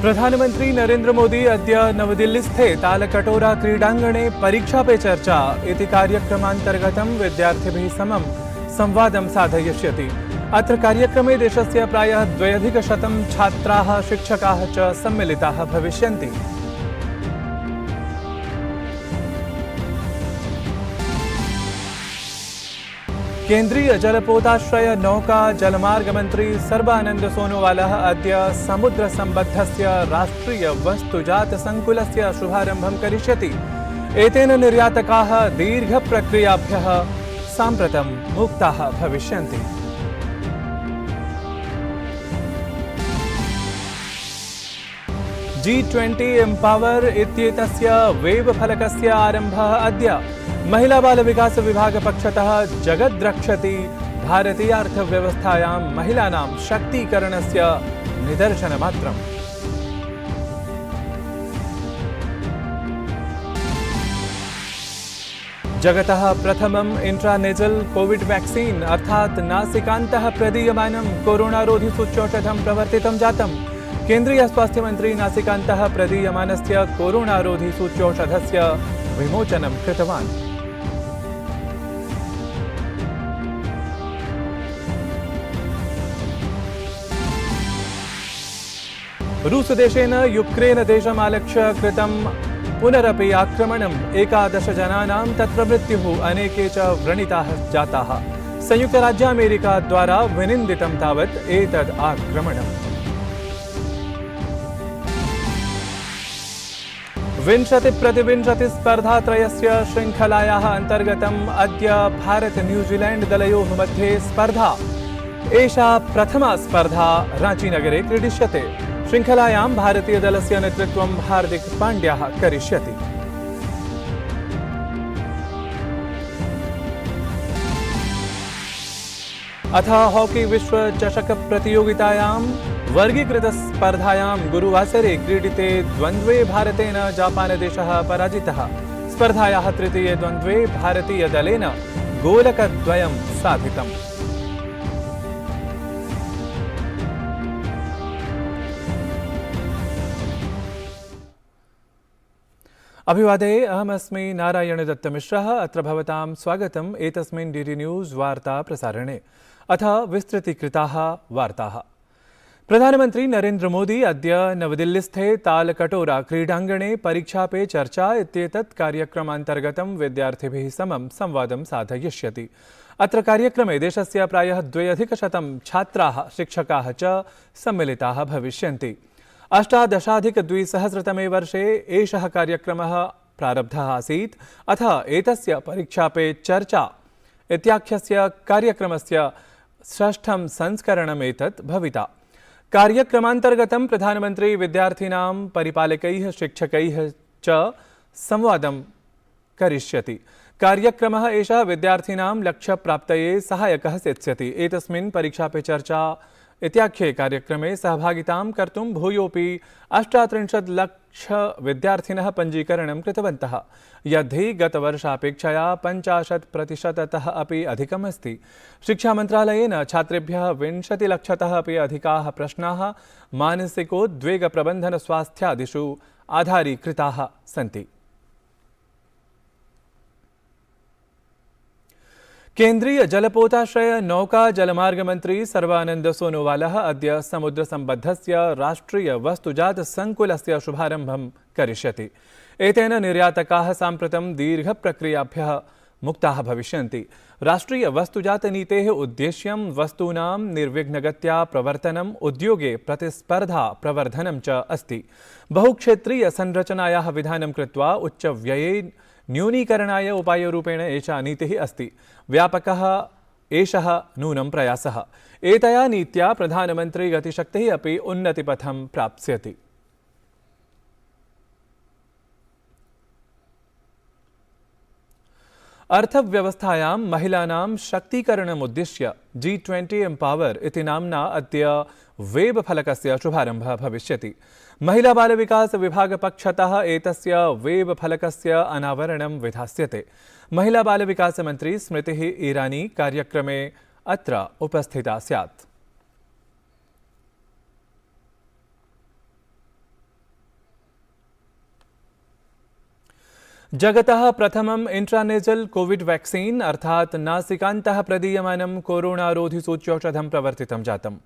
प्रधानमंत्री नरेंद्र मोदी अद्य नवदिल्लीस्थे तालकटोरा क्रीडाङ्गणे परीक्षा पे चर्चा इति कार्यक्रमान्तर्गतं विद्यार्थिभिः समं संवादं साधयिष्यति। अत्र कार्यक्रमे देशस्य प्रायः 2,100 छात्राः शिक्षकाः च सम्मिलिताः भविष्यन्ति। केन्द्रीय जलपोताश्रय नौका जलमार्ग मंत्री सर्बानंद सोनोवालः अद्य समुद्र संबद्धस्य राष्ट्रीय वस्तुजात संकुलस्य शुभारंभं करिष्यति। एतेन निर्यातकाः दीर्घ प्रक्रियाभ्यः साम्प्रतं मुक्ताः भविष्यन्ति। G20 एम्पावर इत्येतस्य वेब फलकस्य आरम्भः अद्य। महिला बाल विकास विभाग पक्षतः जगद्रक्षति भारतीयार्थव्यवस्थायां महिलानां शक्तीकरणस्य निदर्शनमात्रम्। जगतः प्रथमं इंट्रानेजल कोविड वैक्सीन अर्थात् नासिकान्तः प्रदीयमानं कोरोनारोधि सूच्यौषधं प्रवर्तितं जातम्। केन्द्रीय स्वास्थ्य मंत्री नासिकान्तः प्रदीयमानस्य कोरोनारोधि सूच्यौषधस्य विमोचनं कृतवान्। रूसदेशेन यूक्रेन देशमालक्ष्य कृतं पुनरपि आक्रमणम् 11 जनानां तत्र मृत्युः अनेके च व्रणिताः जाताः। संयुक्तराज्यामेरिका द्वारा विनिन्दितं तावत् एतद् आक्रमणम्। 20-20 स्पर्धात्रयस्य शृङ्खलायाः अन्तर्गतम् अद्य भारत न्यूजीलैण्ड दलयोः मध्ये स्पर्धा। एषा प्रथमा स्पर्धा रांचीनगरे क्रीडिष्यते। श्रृंखलायां भारतीय दलस्य नेतृत्वं हार्दिक पाण्ड्याः करिष्यति। अथ हॉकी विश्व चषक प्रतियोगितायां वर्गीकृत स्पर्धायां गुरुवासरे क्रीडिते द्वन्द्वे भारतेन जापानदेशः पराजितः। स्पर्धायाः तृतीये द्वन्द्वे भारतीय दलेन गोलकद्वयं साधितम्। अभिवादे अहमस्मि नारायण दत्तमिश्रः। अत्र भवतां स्वागतम् एतस्मिन् डीडी न्यूज़ वार्ता प्रसारणे। अथ विस्तृतीकृताः वार्ताः। प्रधानमंत्री नरेंद्र मोदी अद्य नवदिल्लीस्थे तालकटोरा क्रीडाङ्गणे परीक्षा पे चर्चा इत्येतत् कार्यक्रमान्तर्गतं विद्यार्थिभिः समं संवादं साधयिष्यति। अत्र कार्यक्रमे देशस्य प्रायः 2,100 छात्राः शिक्षकाः च सम्मिलिताः भविष्यन्ति। 18-2000 वर्षे एषः कार्यक्रमः प्रारब्धः आसीत्। अथ एतस्य परीक्षा पे चर्चा इत्याख्यस्य कार्यक्रमस्य षष्ठं संस्करणमेतत् भविता। कार्यक्रमान्तर्गतं प्रधानमंत्री विद्यार्थिनां परिपालकैः शिक्षकैः च संवादं करिष्यति। कार्यक्रमः एषः विद्यार्थिनां लक्ष्यप्राप्तये सहायकः सेत्स्यति। एतस्मिन् परीक्षा पे चर्चा इत्याख्ये कार्यक्रमे सहभागितां कर्तुं भूयोपि 38 लाख विद्यार्थिनः पञ्जीकरणं कृतवन्तः, यद्धि गतवर्षापेक्षया 50% अपि अधिकम् अस्ति। शिक्षामन्त्रालयेन छात्रेभ्यः 20 लक्षतः अपि अधिकाः प्रश्नाः मानसिकोद्वेगप्रबन्धनस्वास्थ्यादिषु आधारीकृताः सन्ति। केन्द्रीय जलपोताश्रय नौका जलमार्ग मंत्री सर्बानंद सोनोवालः अद्य समुद्र संबद्धस्य राष्ट्रीय वस्तुजात संकुलस्य शुभारंभं करिष्यति। एतेन निर्यातकाः साम्प्रतं दीर्घ प्रक्रियाभ्यः मुक्ताः भविष्यन्ति। राष्ट्रीय वस्तुजात नीतेः उद्देश्यं वस्तूनां निर्विघ्नगत्या प्रवर्तनम्, उद्योगे प्रतिस्पर्धा प्रवर्धनं च अस्ति। बहुक्षेत्रीय संरचनायाः विधानं कृत्वा उच्चव्यये न्यूनीकरणाय उपायरूपेण एषा नीतिः अस्ति। व्यापकः एषः नूनं प्रयासः। एतया नीत्या प्रधानमंत्री गतिशक्तिः अपि उन्नतिपथं प्राप्स्यति। अर्थव्यवस्थायां महिलानां शक्तीकरणमुद्दिश्य G20 एम्पावर इति नाम्ना अद्य वेब फलकस्य शुभारम्भः भविष्यति। महिला बाल विकास विभाग पक्षतः एतस्य वेब फलकस्य अनावरणं विधास्यते। महिला बाल विकास मंत्री स्मृतिः ईरानी कार्यक्रमे अत्र उपस्थिता स्यात्। जगतः प्रथमम् इंट्रानेजल कोविड वैक्सीन अर्थात नासिकान्तः प्रदीयमानं कोरोनारोधिसूच्यौषधं प्रवर्तितं जातम्।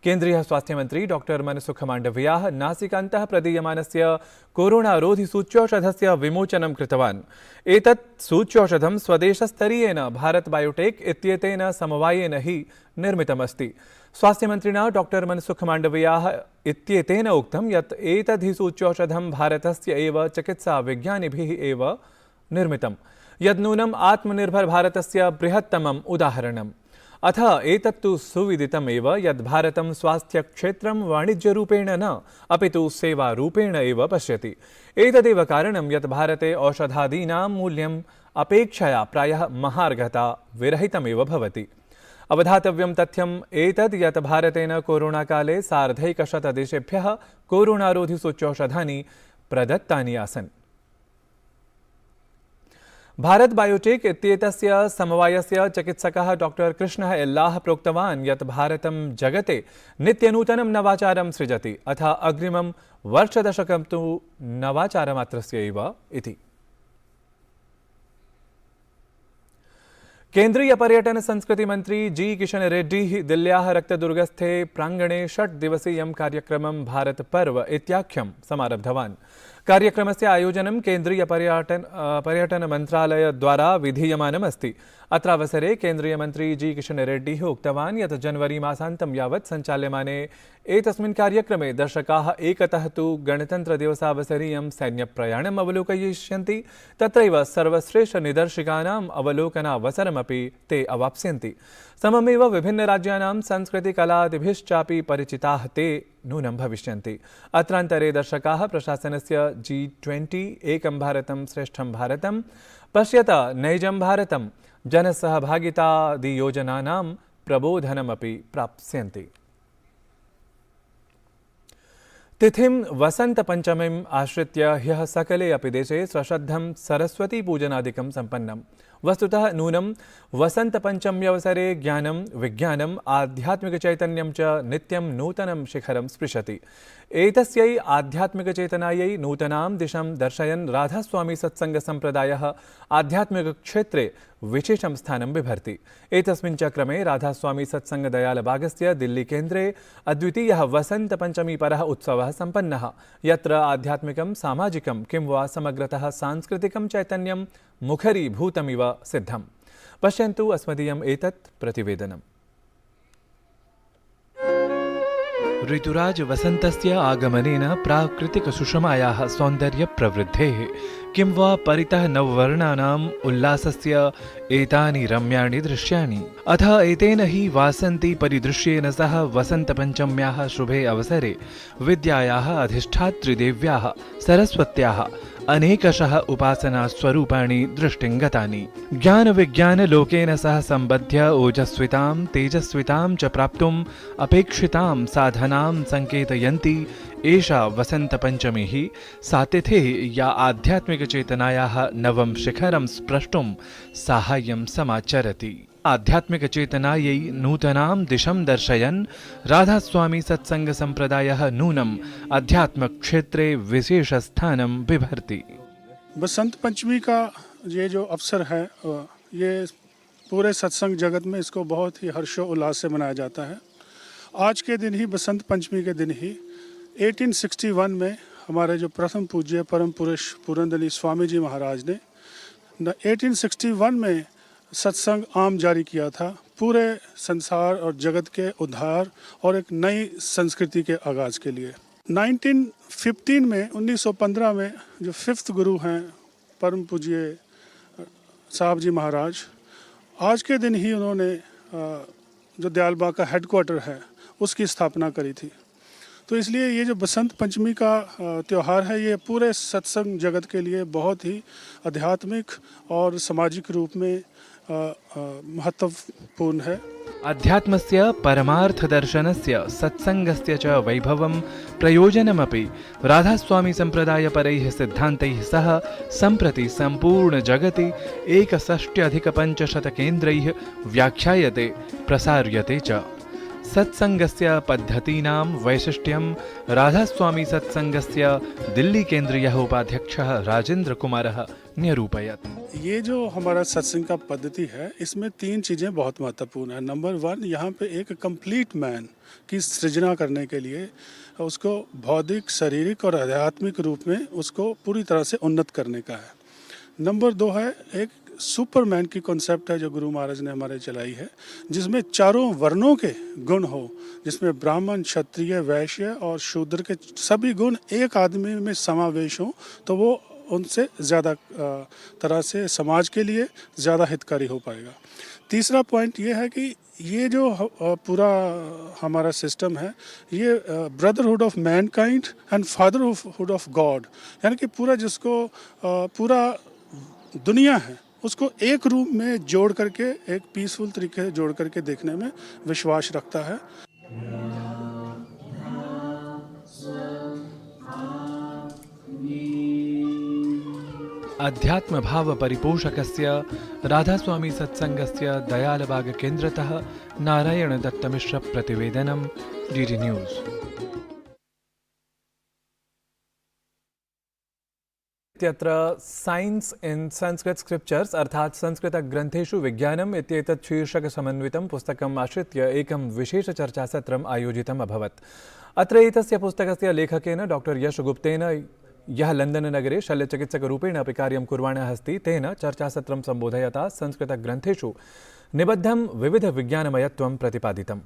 केन्द्रीय स्वास्थ्य मंत्री डॉक्टर मनसुख माण्डवियाः नासिकान्तः प्रदीयमानस्य कोरोनारोधिसूच्यौषधस्य विमोचनं कृतवान्। एतत् सूच्यौषधं स्वदेशस्तरीयेन भारत बायोटेक इत्येतेन समवायेन हि निर्मितमस्ति। स्वास्थ्यमन्त्रिणा डॉक्टर मनसुख माण्डवियाः इत्येतेन उक्तं यत् एतद् हि सूच्यौषधं भारतस्य एव चिकित्साविज्ञानिभिः एव निर्मितं, यद्नूनम् आत्मनिर्भर भारतस्य बृहत्तमम् उदाहरणम्। अथ एतत्तु सुविदितमेव यद् भारतं स्वास्थ्यक्षेत्रं वाणिज्यरूपेण न अपितु सेवारूपेण एव पश्यति। एतदेव कारणं यत् भारते औषधादीनां मूल्यम् अपेक्षया प्रायः महार्घता विरहितमेव भवति। अवधातव्यं तथ्यम् एतद् यत् भारतेन कोरोनाकाले सार्धैकशतदेशेभ्यः कोरोनारोधिसूच्यौषधानि प्रदत्तानि आसन्। भारत बायोटेक इत्येतस्य समवायस्य चिकित्सकः डॉक्टर कृष्णः एल्लाः प्रोक्तवान् यत् भारतं जगते नित्यनूतनं नवाचारं सृजति, अथ अग्रिमं वर्षदशकं तु नवाचारमात्रस्य एव इति। केन्द्रीय पर्यटन संस्कृति मंत्री जी किशन रेड्डी दिल्ल्याः रक्तदुर्गस्थे प्रांगणे 6 दिवसीयं कार्यक्रमं भारत पर्व इत्याख्यं समारब्धवान्। कार्यक्रमस्य आयोजनं केन्द्रीय पर्यटन मन्त्रालयद्वारा विधीयमानमस्ति। अत्रावसरे केन्द्रीय मंत्री जी किशन रेड्डी उक्तवान् यत् जनवरी मासान्तं यावत् सञ्चाल्यमाने एतस्मिन् कार्यक्रमे दर्शकाः एकतः तु गणतन्त्रदिवसावसरीयं सैन्यप्रयाणम् अवलोकयिष्यन्ति, तत्रैव सर्वश्रेष्ठ निदर्शिकानाम् अवलोकनावसरमपि ते अवाप्स्यन्ति। सममेव विभिन्नराज्यानां संस्कृतिकलादिभिश्चापि परिचिताः ते नूनं भविष्यन्ति। अत्रान्तरे दर्शकाः प्रशासनस्य G20 एकं भारतं श्रेष्ठं भारतं, पश्यत नैजं भारतं, जनसहभागितादियोजनानां प्रबोधनमपि प्राप्स्यन्ति। तिथिं वसन्तपञ्चमीम् आश्रित्य ह्यः सकले अपि देशे सश्रद्धं सरस्वतीपूजनादिकं सम्पन्नम्। वस्तुतः नूनं वसन्तपञ्चम्यवसरे ज्ञानं, विज्ञानम्, आध्यात्मिकचैतन्यं च नित्यं नूतनं शिखरं स्पृशति। एतस्यै आध्यात्मिकचेतनायै नूतनां दिशं दर्शयन् राधास्वामी सत्सङ्गसम्प्रदायः आध्यात्मिकक्षेत्रे विशेषं स्थानं बिभर्ति। एतस्मिन् च क्रमे राधास्वामी सत्सङ्गदयालबागस्य दिल्लीकेन्द्रे अद्वितीयः वसन्तपञ्चमीपरः उत्सवः सम्पन्नः, यत्र आध्यात्मिकं, सामाजिकं किं वा समग्रतः सांस्कृतिकं चैतन्यं मुखरीभूतमिव सिद्धम्। पश्यन्तु अस्मदीयम् एतत् प्रतिवेदनम्। ऋतुराज वसन्तस्य आगमनेन प्राकृतिकसुषमायाः सौन्दर्यप्रवृद्धेः किं वा परितः नववर्णानाम् उल्लासस्य एतानि रम्याणि दृश्यानि। अथ एतेन हि वासन्ती परिदृश्येन सह वसन्तपञ्चम्याः शुभे अवसरे विद्यायाः अधिष्ठात्रिदेव्याः सरस्वत्याः अनेकशः उपासनास्वरूपाणि दृष्टिं गतानि। ज्ञानविज्ञानलोकेन सह सम्बध्य ओजस्वितां तेजस्वितां च प्राप्तुम् अपेक्षितां साधनां संकेतयन्ती एषा वसन्तपञ्चमी हि सा तिथिः या आध्यात्मिकचेतनायाः नवं शिखरं स्प्रष्टुं साहाय्यं समाचरति। आध्यात्मिकचेतनायै नूतनां दिशं दर्शयन् राधास्वामी सत्सङ्गसम्प्रदायः नूनम् अध्यात्मक्षेत्रे विशेषस्थानं बिभर्ति। बसंत पंचमी का ये जो अवसर है ये पूरे सत्संग जगत में इसको बहुत ही हर्षोल्लास से मनाया जाता है। आज के दिन ही बसंत पंचमी के दिन ही 1861 में हमारे जो प्रथम पूज्य परम पुरुष पूरनदली स्वामी जी महाराज ने 1861 में सत्संग आम जारी किया था, पूरे संसार और जगत के उद्धार और एक नई संस्कृति के आगाज़ के लिए। 1915 में जो 5th गुरु हैं परम पूज्य साहब जी महाराज, आज के दिन ही उन्होंने जो दयालबाग का हेडक्वार्टर है उसकी स्थापना करी थी। तो इसलिए ये जो बसंत पंचमी का त्यौहार है ये पूरे सत्संग जगत के लिए बहुत ही आध्यात्मिक और सामाजिक रूप में महत्वपूर्ण है। अध्यात्मस्य परमार्थदर्शनस्य सत्संगस्य च वैभवं प्रयोजनमपि राधास्वामी सम्प्रदायपरैः सिद्धान्तैः सह सम्प्रति सम्पूर्ण जगति 61,500 केन्द्रैः व्याख्यायते प्रसार्यते च। सत्संगस्य पद्धतीनां वैशिष्ट्यं राधास्वामी सत्संगस्य दिल्ली केन्द्रीयः उपाध्यक्षः राजेन्द्र कुमारः न्यरूपयत्। ये जो हमारा सत्संग का पद्धति है, इसमें 3 चीज़ें बहुत महत्वपूर्ण है। नंबर 1, यहाँ पे एक कंप्लीट मैन की सृजना करने के लिए उसको बौद्धिक, शारीरिक और आध्यात्मिक रूप में उसको पूरी तरह से उन्नत करने का है। नंबर 2 है एक सुपरमैन की कॉन्सेप्ट है जो गुरु महाराज ने हमारे चलाई है, जिसमें चारों वर्णों के गुण हो, जिसमें ब्राह्मण, क्षत्रिय, वैश्य और शूद्र के सभी गुण एक आदमी में समावेश हो, तो वो उनसे ज़्यादा तरह से समाज के लिए ज़्यादा हितकारी हो पाएगा। तीसरा पॉइंट ये है कि ये जो पूरा हमारा सिस्टम है, ये brotherhood of Mankind and fatherhood of God, यानी कि पूरा जिसको पूरा दुनिया है उसको एक रूप में जोड़ करके, एक पीसफुल तरीके से जोड़ करके देखने में विश्वास रखता है। अध्यात्म भाव परिपोषकस्य राधास्वामी सत्संगस्य दयालबाग केन्द्रतः नारायण दत्तमिश्र प्रतिवेदनं डीडी न्यूज़। इत्यत्र साइंस इन संस्कृत स्क्रिप्चर्स अर्थात् संस्कृतग्रन्थेषु विज्ञानम् इत्येतत् शीर्षकसमन्वितं पुस्तकम् आश्रित्य एकं विशेषचर्चासत्रम् आयोजितम् अभवत्। अत्र एतस्य पुस्तकस्य लेखकेन डॉक्टर यशगुप्तेन, यः लण्डननगरे शल्यचिकित्सकरूपेण अपि कार्यं कुर्वाणः अस्ति, तेन चर्चासत्रं सम्बोधयता संस्कृतग्रन्थेषु निबद्धं विविधविज्ञानमयत्वं प्रतिपादितम्।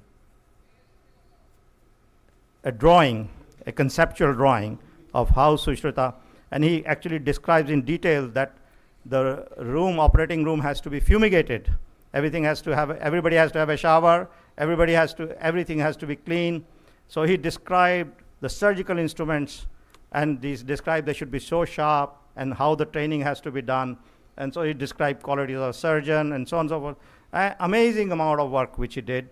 A drawing, a conceptual drawing of how Sushruta, and he actually describes in detail that the room, operating room, has to be fumigated. Everybody has to have a shower, everything has to be clean. So he described the surgical instruments, and he described they should be so sharp, and how the training has to be done. And so he described qualities of a surgeon and so on and so forth. Amazing amount of work which he did.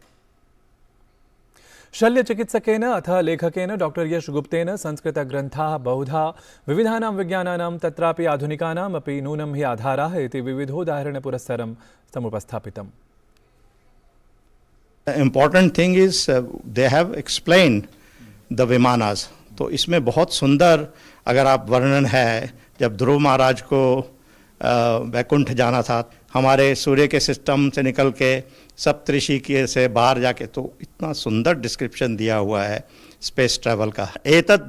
शल्यचिकित्सकेन अथ लेखकेन doctor यशगुप्तेन संस्कृतग्रन्थाः बहुधा विविधानां विज्ञानानां तत्रापि आधुनिकानाम् अपि नूनं हि आधाराः इति विविधोदाहरणपुरस्सरं समुपस्थापितम्। The important thing is they have explained the Vimanas. तो इसमें बहुत सुंदर अगर आप वर्णन है, जब ध्रुव महाराज को वैकुंठ जाना था, हमारे सूर्य के सिस्टम से निकल के सप्तऋषि के से बाहर जाके, तो इतना सुंदर डिस्क्रिप्शन दिया हुआ है स्पेस ट्रैवल का। एतत्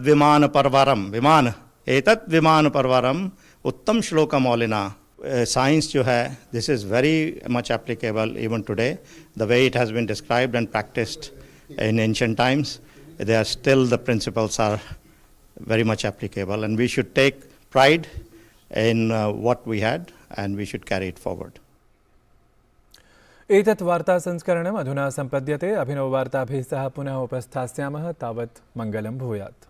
विमान परवरम उत्तम श्लोक मौलिना। साइंस जो है, this is very much applicable even today, the way it has been described and practised in ancient times, they are still, the principles are very much applicable, and we should take pride in what we had, and we should carry it forward. एतत् वार्ता संस्करणम् अधुना सम्पद्यते। अभिनववार्ताभिः सह पुनः उपस्थास्यामः। तावत् मङ्गलं भूयात्।